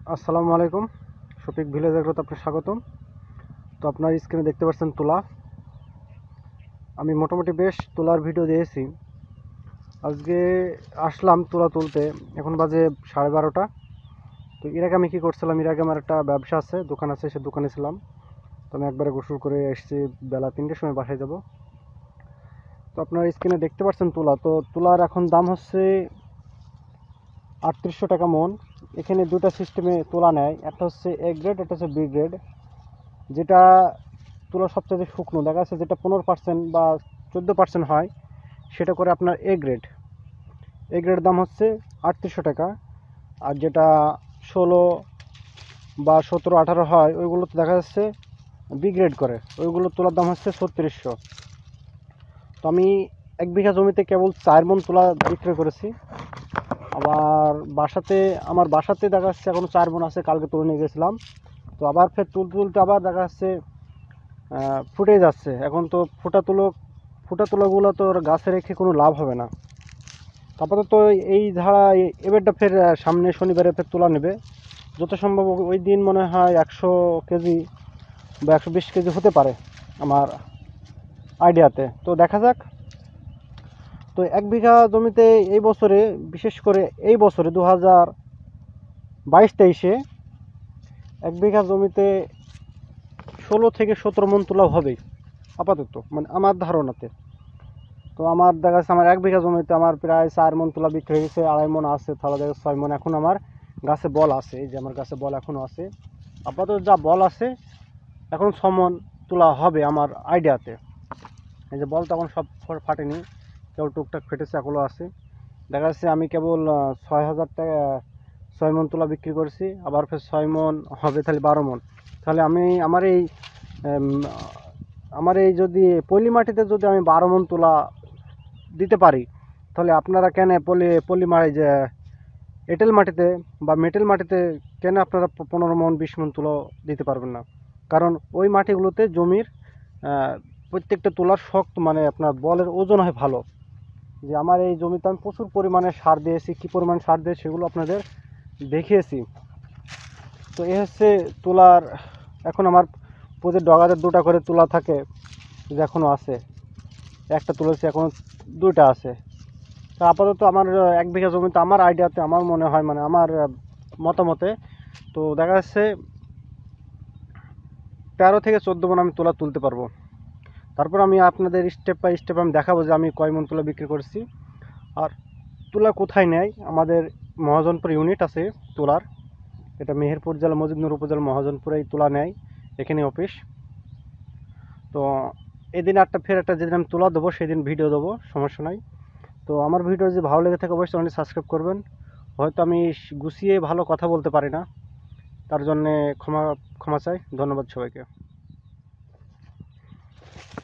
আসসালামু আলাইকুম। শফিক ভিলেজ এগ্রোতে আপনার স্বাগতম। তো আপনার স্ক্রিনে দেখতে পাচ্ছেন তুলা। আমি মোটামুটি বেশ তুলার ভিডিও দিয়েছি। আজকে আসলাম তুলা তুলতে। এখন বাজে 12:30। তো এর আগে আমি কী করছিলাম, এর আগে আমার একটা ব্যবসা আছে, দোকান আছে, সে দোকানে ছিলাম। তো আমি একবারে গোসল করে এসেছি, বেলা 3টের সময় বাসায় যাব। তো আপনার স্ক্রিনে দেখতে পাচ্ছেন তুলা। তো তুলার এখন দাম হচ্ছে 3800 টাকা মন। এখানে দুটো সিস্টেমে তুলা নেয়, একটা হচ্ছে এ গ্রেড, একটা হচ্ছে বি গ্রেড। যেটা তুলা সবচেয়ে শুকনো দেখা যাচ্ছে, যেটা 15% বা 14% হয়, সেটা করে আপনার এ গ্রেড। এ গ্রেডের দাম হচ্ছে 3800 টাকা। আর যেটা 16 বা 17-18 হয়, ওইগুলো তো দেখা যাচ্ছে বি গ্রেড করে, ওইগুলো তুলার দাম হচ্ছে 3600। তো আমি 1 বিঘা জমিতে কেবল 4 মণ তুলা বিক্রয় করেছি। আমার বাসাতে দেখা যাচ্ছে এখনো 4 মণ আছে, কালকে তুলে নিয়ে গেছিলাম। তো আবার ফের তুলতে তুলতে আবার দেখা যাচ্ছে ফুটে যাচ্ছে। এখন তো ফুটা তুলোগুলো তো গাছে রেখে কোনো লাভ হবে না। আপাতত এই ধারা এবারটা ফের সামনে শনিবারে ফের তোলা নেবে। যত সম্ভব ওই দিন মনে হয় 100 কেজি বা 120 কেজি হতে পারে আমার আইডিয়াতে। তো দেখা যাক। তো 1 বিঘা জমিতে এই বছরে, বিশেষ করে এই বছরে 2022-23-এ 1 বিঘা জমিতে 16 থেকে 17 মণ তোলা হবে আপাতত, মানে আমার ধারণাতে। তো আমার দেখা যাচ্ছে আমার 1 বিঘা জমিতে আমার প্রায় 4 মণ তুলা বিক্রি হয়ে গেছে, 2.5 মণ আছে, তাহলে দেখা 6 মণ এখন আমার গাছে বল আছে। এই যে আমার গাছে বল এখনও আছে, আপাতত যা বল আছে এখন 6 মণ তোলা হবে আমার আইডিয়াতে। এই যে বল তখন সব ফাটেনি, কেবল টুকটাক ফেটেছে, এগুলো আছে। দেখা যাচ্ছে আমি কেবল 6000 টাকা 6 মণ তুলা বিক্রি করেছি, আবার ফের 6 মণ হবে, তাহলে 12 মণ। তাহলে আমি আমার এই যদি পলি মাটিতে যদি আমি 12 মণ তুলা দিতে পারি, তাহলে আপনারা কেন পলি যে এঁটেল মাটিতে বা মেটেল মাটিতে কেন আপনারা 15 মণ 20 মণ তুলো দিতে পারবেন না? কারণ ওই মাটিগুলোতে জমির প্রত্যেকটা তুলার শক্ত, মানে আপনার বলের ওজন হয় ভালো। যে আমার এই জমিতে আমি প্রচুর পরিমাণে সার দিয়েছি, কী পরিমাণ সার দিয়ে সেগুলো আপনাদের দেখিয়েছি। তো এ হচ্ছে তুলার। এখন আমার প্রতি ডগাতে 2টা করে তুলা থাকে, যে এখনও আছে। একটা তুলেছি, এখনও 2টা আছে। তো আপাতত আমার 1 বিঘা জমিতে আমার আইডিয়াতে, আমার মনে হয়, মানে আমার মতামতে, তো দেখা যাচ্ছে 13 থেকে 14 মণ আমি তুলা তুলতে পারবো। তারপর আমি আপনাদের স্টেপ বাই স্টেপ আমি দেখাবো যে আমি কয় মণ তুলা বিক্রি করছি। আর তুলা কোথায় নেয়, আমাদের মহাজনপুর ইউনিট আছে তুলার। এটা মেহেরপুর জেলা মজিদনগর উপজেলা মহাজনপুরে এই তুলা নেয়, এখানে অফিস। তো এদিন ফের একটা যেদিন আমি তুলা দেবো সেদিন ভিডিও দেবো, সমস্যা নাই। তো আমার ভিডিও যদি ভালো লেগে থাকে অবশ্যই চ্যানেলটি সাবস্ক্রাইব করবেন। হয়তো আমি গুছিয়ে ভালো কথা বলতে পারি না, তার জন্যে ক্ষমা চাই। ধন্যবাদ সবাইকে।